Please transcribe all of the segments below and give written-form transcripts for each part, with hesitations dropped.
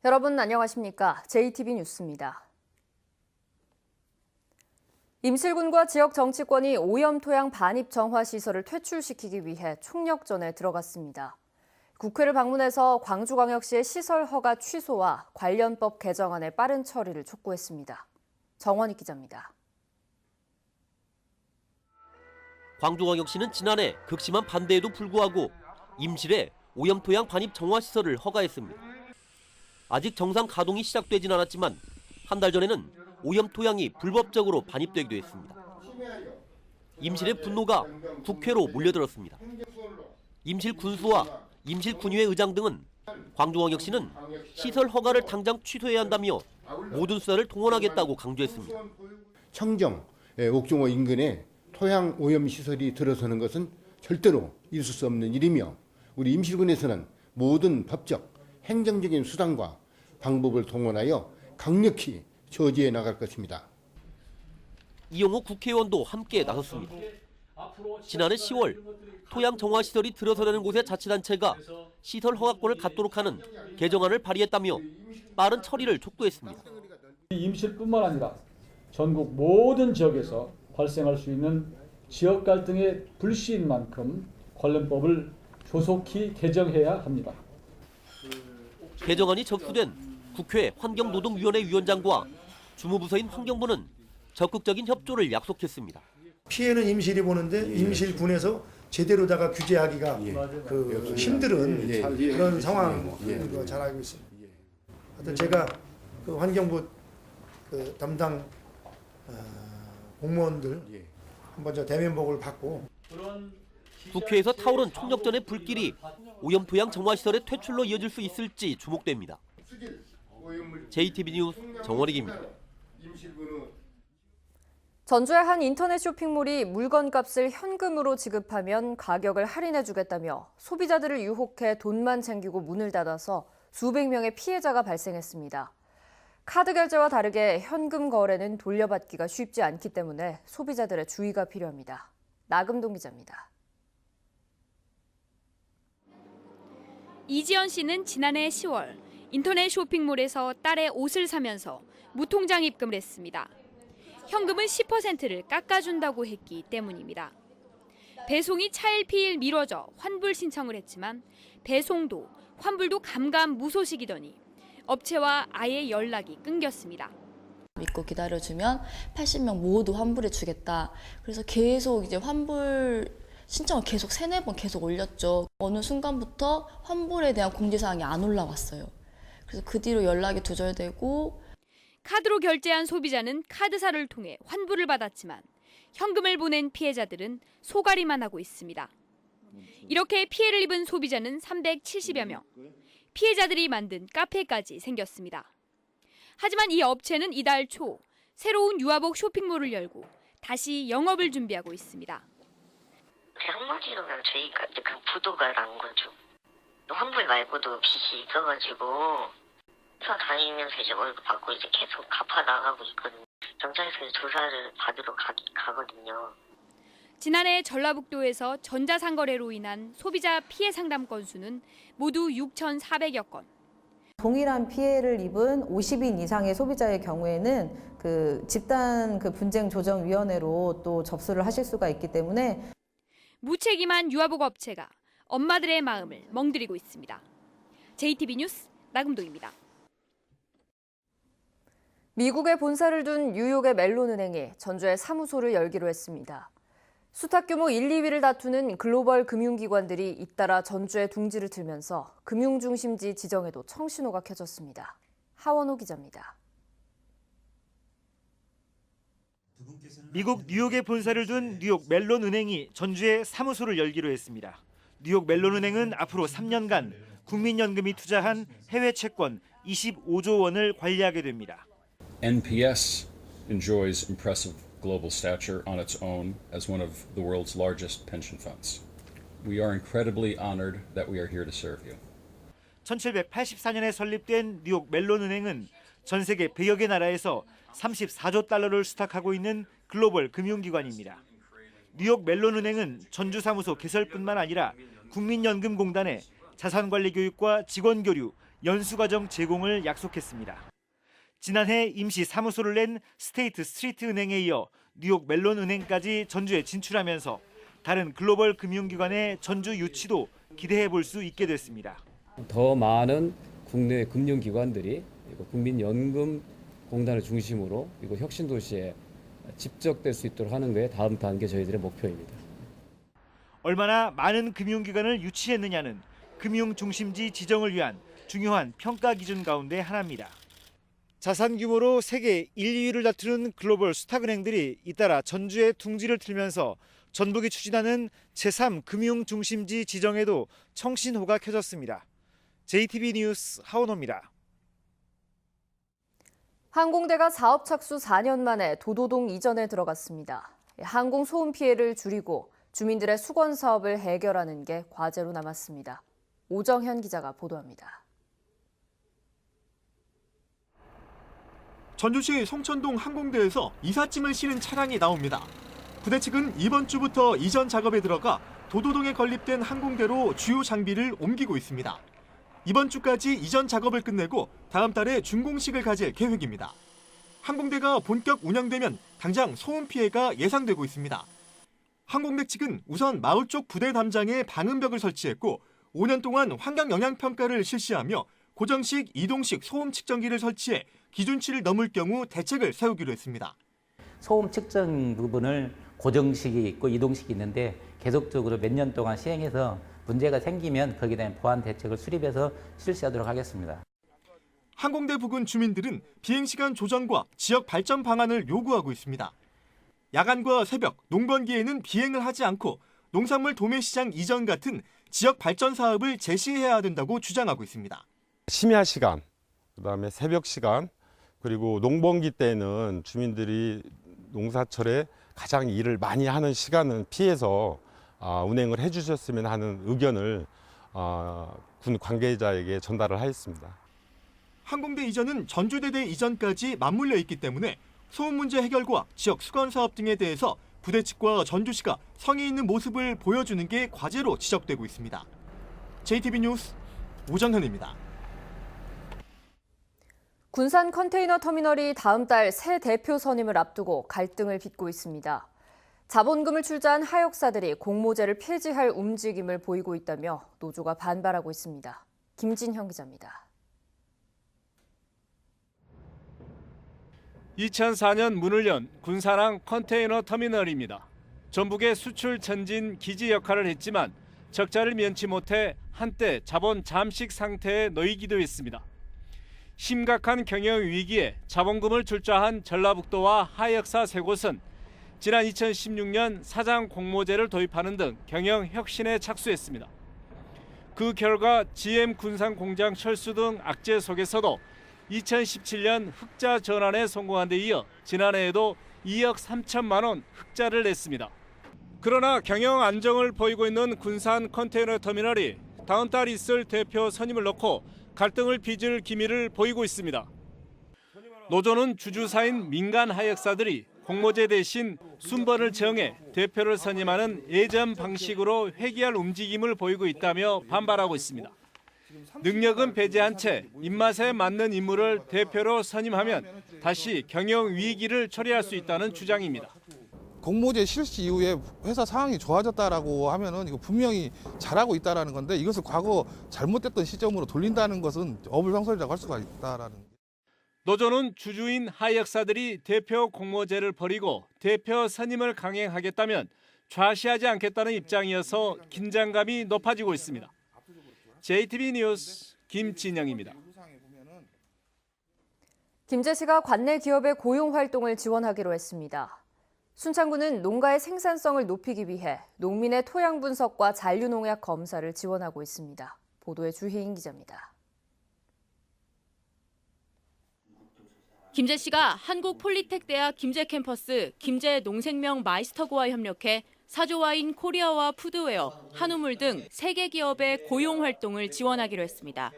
여러분 안녕하십니까? JTB 뉴스입니다. 임실군과 지역 정치권이 오염토양 반입 정화 시설을 퇴출시키기 위해 총력전에 들어갔습니다. 국회를 방문해서 광주광역시의 시설 허가 취소와 관련법 개정안의 빠른 처리를 촉구했습니다. 정원익 기자입니다. 광주광역시는 지난해 극심한 반대에도 불구하고 임실에 오염토양 반입 정화 시설을 허가했습니다. 아직 정상 가동이 시작되진 않았지만 한 달 전에는 오염토양이 불법적으로 반입되기도 했습니다. 임실의 분노가 국회로 몰려들었습니다. 임실 군수와 임실 군의회 의장 등은 광주광역시는 시설 허가를 당장 취소해야 한다며 모든 수단을 동원하겠다고 강조했습니다. 청정, 옥중호 인근에 토양 오염 시설이 들어서는 것은 절대로 있을 수 없는 일이며 우리 임실군에서는 모든 법적, 행정적인 수단과 방법을 동원하여 강력히 저지해 나갈 것입니다. 이용호 국회의원도 함께 나섰습니다. 지난해 10월 토양 정화 시설이 들어서려는 곳의 자치단체가 시설 허가권을 갖도록 하는 개정안을 발의했다며 빠른 처리를 촉구했습니다. 임실뿐만 아니라 전국 모든 지역에서 발생할 수 있는 지역 갈등의 불씨인 만큼 관련법을 조속히 개정해야 합니다. 개정안이 접수된 국회 환경노동위원회 위원장과 주무부서인 환경부는 적극적인 협조를 약속했습니다. 피해는 임실이 보는데 임실군에서 제대로다가 규제하기가 힘든 그런 상황 잘 알고 있습니다. 하여튼 제가 환경부 담당 공무원들 한번 저 대면복을 받고 국회에서 타오른 총력전의 불길이 오염토양 정화시설의 퇴출로 이어질 수 있을지 주목됩니다. JTB 뉴스 정원익입니다. 전주의 한 인터넷 쇼핑몰이 물건값을 현금으로 지급하면 가격을 할인해주겠다며 소비자들을 유혹해 돈만 챙기고 문을 닫아서 수백 명의 피해자가 발생했습니다. 카드 결제와 다르게 현금 거래는 돌려받기가 쉽지 않기 때문에 소비자들의 주의가 필요합니다. 나금동 기자입니다. 이지연 씨는 지난해 10월 인터넷 쇼핑몰에서 딸의 옷을 사면서 무통장 입금을 했습니다. 현금은 10%를 깎아준다고 했기 때문입니다. 배송이 차일피일 미뤄져 환불 신청을 했지만 배송도 환불도 감감무소식이더니 업체와 아예 연락이 끊겼습니다. 믿고 기다려주면 80명 모두 환불해주겠다. 그래서 계속 이제 환불 신청을 계속 3-4번 계속 올렸죠. 어느 순간부터 환불에 대한 공지사항이 안 올라왔어요. 그래서 그 뒤로 연락이 두절되고 카드로 결제한 소비자는 카드사를 통해 환불을 받았지만 현금을 보낸 피해자들은 소가리만 하고 있습니다. 이렇게 피해를 입은 소비자는 370여 명, 피해자들이 만든 카페까지 생겼습니다. 하지만 이 업체는 이달 초 새로운 유아복 쇼핑몰을 열고 다시 영업을 준비하고 있습니다. 한마디로 그냥 저희가 이제 그 부도가 난 거죠. 환불 말고도 빚이 있어가지고 회사 다니면서 이제 월급 받고 이제 계속 갚아 나가고 있거든요. 경찰에서 조사를 받으러 가거든요. 지난해 전라북도에서 전자상거래로 인한 소비자 피해 상담 건수는 모두 6,400여 건. 동일한 피해를 입은 50인 이상의 소비자의 경우에는 집단 분쟁조정위원회로 또 접수를 하실 수가 있기 때문에 무책임한 유아복 업체가 엄마들의 마음을 멍들이고 있습니다. JTB 뉴스 나금동입니다. 미국에 본사를 둔 뉴욕의 멜론은행이 전주에 사무소를 열기로 했습니다. 수탁 규모 1, 2위를 다투는 글로벌 금융기관들이 잇따라 전주에 둥지를 틀면서 금융중심지 지정에도 청신호가 켜졌습니다. 하원호 기자입니다. 미국 뉴욕에 본사를 둔 뉴욕 멜론은행이 전주에 사무소를 열기로 했습니다. 뉴욕 멜론은행은 앞으로 3년간 국민연금이 투자한 해외 채권 25조 원을 관리하게 됩니다. NPS enjoys impressive global stature on its own as one of the world's largest pension funds. We are incredibly honored that we are here to serve you. 1784년에 설립된 뉴욕 멜론은행은 전 세계 100여 개 나라에서 34조 달러를 수탁하고 있는 글로벌 금융기관입니다. 뉴욕 멜론은행은 전주 사무소 개설뿐만 아니라 국민연금공단에 자산관리 교육과 직원 교류, 연수과정 제공을 약속했습니다. 지난해 임시 사무소를 낸 스테이트 스트리트 은행에 이어 뉴욕 멜론 은행까지 전주에 진출하면서 다른 글로벌 금융기관의 전주 유치도 기대해 볼 수 있게 됐습니다. 더 많은 국내 금융기관들이 국민연금공단을 중심으로 이거 혁신도시에 집적될 수 있도록 하는 게 다음 단계 저희들의 목표입니다. 얼마나 많은 금융기관을 유치했느냐는 금융중심지 지정을 위한 중요한 평가 기준 가운데 하나입니다. 자산 규모로 세계 1, 2위를 다투는 글로벌 수탁은행들이 잇따라 전주에 둥지를 틀면서 전북이 추진하는 제3금융중심지 지정에도 청신호가 켜졌습니다. JTB 뉴스 하원호입니다. 항공대가 사업 착수 4년 만에 도도동 이전에 들어갔습니다. 항공 소음 피해를 줄이고 주민들의 수건 사업을 해결하는 게 과제로 남았습니다. 오정현 기자가 보도합니다. 전주시 송천동 항공대에서 이삿짐을 실은 차량이 나옵니다. 부대 측은 이번 주부터 이전 작업에 들어가 도도동에 건립된 항공대로 주요 장비를 옮기고 있습니다. 이번 주까지 이전 작업을 끝내고 다음 달에 준공식을 가질 계획입니다. 항공대가 본격 운영되면 당장 소음 피해가 예상되고 있습니다. 항공대 측은 우선 마을 쪽 부대 담장에 방음벽을 설치했고 5년 동안 환경 영향 평가를 실시하며 고정식, 이동식 소음 측정기를 설치해 기준치를 넘을 경우 대책을 세우기로 했습니다. 소음 측정 부분을 고정식이 있고 이동식이 있는데 계속적으로 몇 년 동안 시행해서 문제가 생기면 거기에 대한 보완 대책을 수립해서 실시하도록 하겠습니다. 항공대 부근 주민들은 비행시간 조정과 지역 발전 방안을 요구하고 있습니다. 야간과 새벽, 농번기에는 비행을 하지 않고 농산물 도매시장 이전 같은 지역 발전 사업을 제시해야 된다고 주장하고 있습니다. 심야 시간, 그다음에 새벽 시간, 그리고 농번기 때는 주민들이 농사철에 가장 일을 많이 하는 시간은 피해서 운행을 해주셨으면 하는 의견을 군 관계자에게 전달을 하였습니다. 항공대 이전은 전주대대 이전까지 맞물려 있기 때문에 소음 문제 해결과 지역 수건 사업 등에 대해서 부대 측과 전주시가 성의 있는 모습을 보여주는 게 과제로 지적되고 있습니다. JTB 뉴스 오정현입니다. 군산 컨테이너 터미널이 다음 달 새 대표 선임을 앞두고 갈등을 빚고 있습니다. 자본금을 출자한 하역사들이 공모제를 폐지할 움직임을 보이고 있다며 노조가 반발하고 있습니다. 김진형 기자입니다. 2004년 문을 연 군산항 컨테이너 터미널입니다. 전북의 수출 전진 기지 역할을 했지만 적자를 면치 못해 한때 자본 잠식 상태에 놓이기도 했습니다. 심각한 경영 위기에 자본금을 출자한 전라북도와 하역사 세 곳은 지난 2016년 사장 공모제를 도입하는 등 경영 혁신에 착수했습니다. 그 결과 GM 군산 공장 철수 등 악재 속에서도 2017년 흑자 전환에 성공한 데 이어 지난해에도 2억 3천만 원 흑자를 냈습니다. 그러나 경영 안정을 보이고 있는 군산 컨테이너 터미널이 다음 달 있을 대표 선임을 놓고 갈등을 빚을 기미를 보이고 있습니다. 노조는 주주사인 민간 하역사들이 공모제 대신 순번을 정해 대표를 선임하는 예전 방식으로 회귀할 움직임을 보이고 있다며 반발하고 있습니다. 능력은 배제한 채 입맛에 맞는 인물을 대표로 선임하면 다시 경영 위기를 초래할 수 있다는 주장입니다. 공모제 실시 이후에 회사 상황이 좋아졌다라고 하면은 이거 분명히 잘하고 있다라는 건데 이것을 과거 잘못됐던 시점으로 돌린다는 것은 어불성설이라고 할 수가 있다라는. 노조는 주주인 하역사들이 대표 공모제를 버리고 대표 선임을 강행하겠다면 좌시하지 않겠다는 입장이어서 긴장감이 높아지고 있습니다. JTB 뉴스 김진영입니다. 김제시가 관내 기업의 고용 활동을 지원하기로 했습니다. 순창구는 농가의 생산성을 높이기 위해 농민의 토양 분석과 잔류농약 검사를 지원하고 있습니다. 보도에 주희인 기자입니다. 김제시가 한국폴리텍대학 김제 캠퍼스 김제 농생명 마이스터고와 협력해 사조와인 코리아와 푸드웨어, 한우물 등 3개 기업의 고용 활동을 지원하기로 했습니다.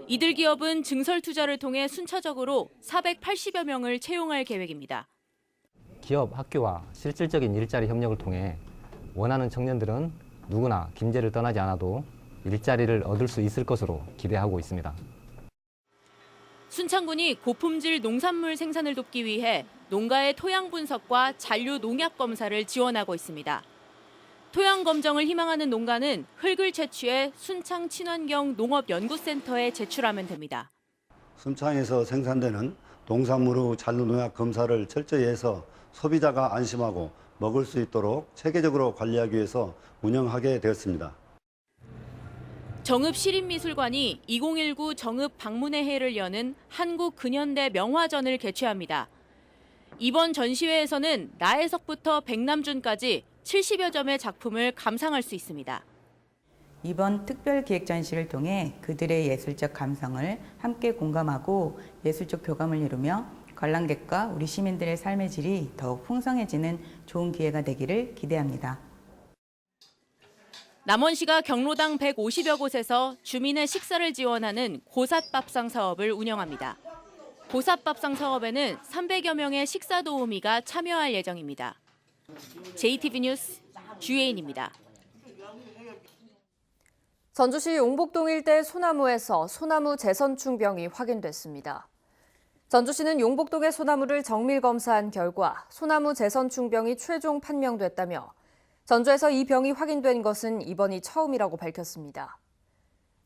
이들 기업은 증설 투자를 통해 순차적으로 480여 명을 채용할 계획입니다. 기업, 학교와 실질적인 일자리 협력을 통해 원하는 청년들은 누구나 김제를 떠나지 않아도 일자리를 얻을 수 있을 것으로 기대하고 있습니다. 순창군이 고품질 농산물 생산을 돕기 위해 농가의 토양 분석과 잔류 농약 검사를 지원하고 있습니다. 토양 검정을 희망하는 농가는 흙을 채취해 순창 친환경 농업연구센터에 제출하면 됩니다. 순창에서 생산되는 농산물의 잔류 농약 검사를 철저히 해서 소비자가 안심하고 먹을 수 있도록 체계적으로 관리하기 위해서 운영하게 되었습니다. 정읍시립미술관이 2019 정읍 방문회를 여는 한국근현대 명화전을 개최합니다. 이번 전시회에서는 나혜석부터 백남준까지 70여 점의 작품을 감상할 수 있습니다. 이번 특별 기획 전시를 통해 그들의 예술적 감성을 함께 공감하고 예술적 교감을 이루며 관람객과 우리 시민들의 삶의 질이 더욱 풍성해지는 좋은 기회가 되기를 기대합니다. 남원시가 경로당 150여 곳에서 주민의 식사를 지원하는 고삿밥상 사업을 운영합니다. 고삿밥상 사업에는 300여 명의 식사 도우미가 참여할 예정입니다. JTB 뉴스 주예인입니다. 전주시 용복동 일대 소나무에서 소나무 재선충병이 확인됐습니다. 전주시는 용복동의 소나무를 정밀 검사한 결과 소나무 재선충병이 최종 판명됐다며 전주에서 이 병이 확인된 것은 이번이 처음이라고 밝혔습니다.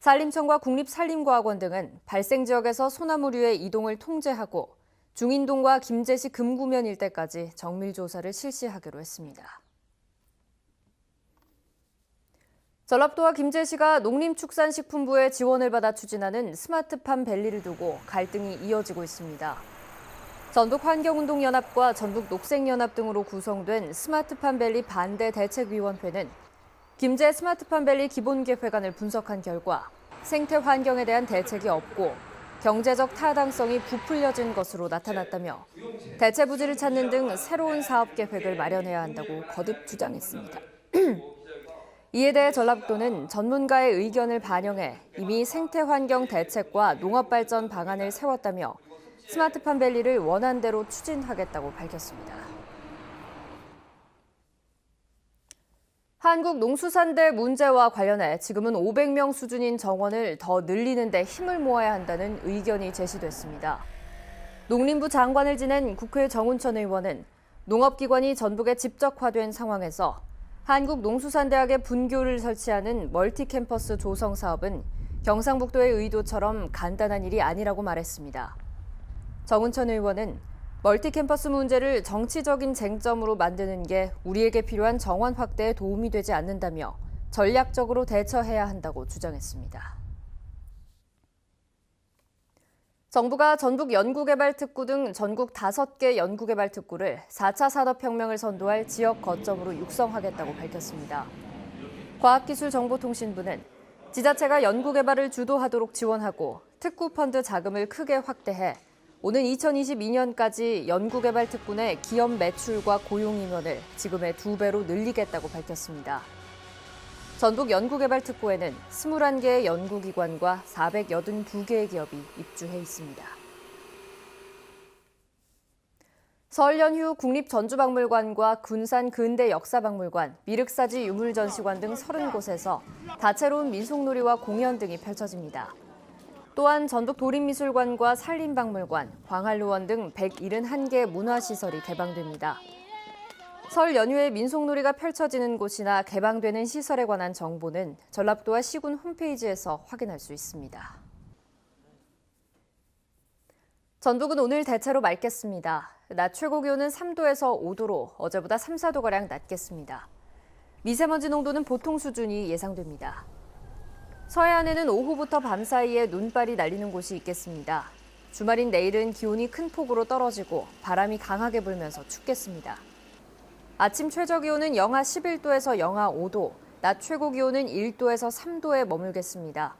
산림청과 국립산림과학원 등은 발생 지역에서 소나무류의 이동을 통제하고 중인동과 김제시 금구면 일대까지 정밀 조사를 실시하기로 했습니다. 전라도와 김제시가 농림축산식품부의 지원을 받아 추진하는 스마트팜 밸리를 두고 갈등이 이어지고 있습니다. 전북환경운동연합과 전북녹색연합 등으로 구성된 스마트팜 밸리 반대 대책위원회는 김제 스마트팜 밸리 기본계획안을 분석한 결과 생태 환경에 대한 대책이 없고 경제적 타당성이 부풀려진 것으로 나타났다며 대체 부지를 찾는 등 새로운 사업 계획을 마련해야 한다고 거듭 주장했습니다. 이에 대해 전라북도는 전문가의 의견을 반영해 이미 생태환경 대책과 농업발전 방안을 세웠다며 스마트팜 밸리를 원안대로 추진하겠다고 밝혔습니다. 한국농수산대 문제와 관련해 지금은 500명 수준인 정원을 더 늘리는 데 힘을 모아야 한다는 의견이 제시됐습니다. 농림부 장관을 지낸 국회 정운천 의원은 농업기관이 전북에 집적화된 상황에서 한국농수산대학의 분교를 설치하는 멀티캠퍼스 조성 사업은 경상북도의 의도처럼 간단한 일이 아니라고 말했습니다. 정운천 의원은 멀티캠퍼스 문제를 정치적인 쟁점으로 만드는 게 우리에게 필요한 정원 확대에 도움이 되지 않는다며 전략적으로 대처해야 한다고 주장했습니다. 정부가 전북 연구개발특구 등 전국 5개 연구개발특구를 4차 산업혁명을 선도할 지역 거점으로 육성하겠다고 밝혔습니다. 과학기술정보통신부는 지자체가 연구개발을 주도하도록 지원하고 특구펀드 자금을 크게 확대해 오는 2022년까지 연구개발특구 내 기업 매출과 고용인원을 지금의 2배로 늘리겠다고 밝혔습니다. 전북 연구개발특구에는 21개의 연구기관과 482개의 기업이 입주해 있습니다. 설 연휴 국립전주박물관과 군산 근대역사박물관, 미륵사지 유물전시관 등 30곳에서 다채로운 민속놀이와 공연 등이 펼쳐집니다. 또한 전북 도립미술관과 산림박물관, 광활루원 등 171개 문화시설이 개방됩니다. 설 연휴에 민속놀이가 펼쳐지는 곳이나 개방되는 시설에 관한 정보는 전라북도와 시군 홈페이지에서 확인할 수 있습니다. 전북은 오늘 대체로 맑겠습니다. 낮 최고 기온은 3도에서 5도로 어제보다 3, 4도가량 낮겠습니다. 미세먼지 농도는 보통 수준이 예상됩니다. 서해안에는 오후부터 밤 사이에 눈발이 날리는 곳이 있겠습니다. 주말인 내일은 기온이 큰 폭으로 떨어지고 바람이 강하게 불면서 춥겠습니다. 아침 최저 기온은 영하 11도에서 영하 5도, 낮 최고 기온은 1도에서 3도에 머물겠습니다.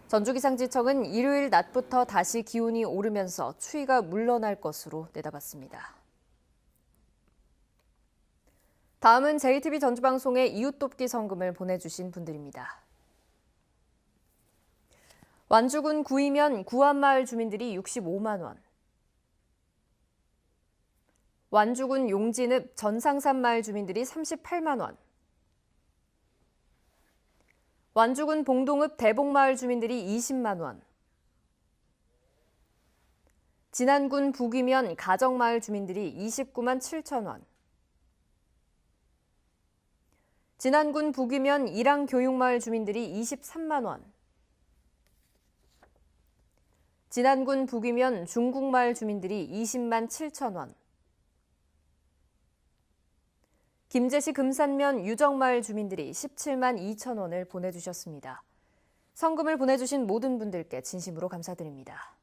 전주기상지청은 일요일 낮부터 다시 기온이 오르면서 추위가 물러날 것으로 내다봤습니다. 다음은 JTB 전주방송에 이웃돕기 성금을 보내주신 분들입니다. 완주군 구이면 구암마을 주민들이 65만 원. 완주군 용진읍 전상산 마을 주민들이 38만 원. 완주군 봉동읍 대복마을 주민들이 20만 원. 진안군 북이면 가정마을 주민들이 29만 7천 원. 진안군 북이면 일항교육마을 주민들이 23만 원. 진안군 북이면 중국마을 주민들이 20만 7천 원. 김제시 금산면 유정마을 주민들이 17만 2천 원을 보내주셨습니다. 성금을 보내주신 모든 분들께 진심으로 감사드립니다.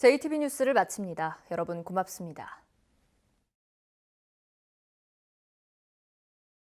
JTB 뉴스를 마칩니다. 여러분 고맙습니다.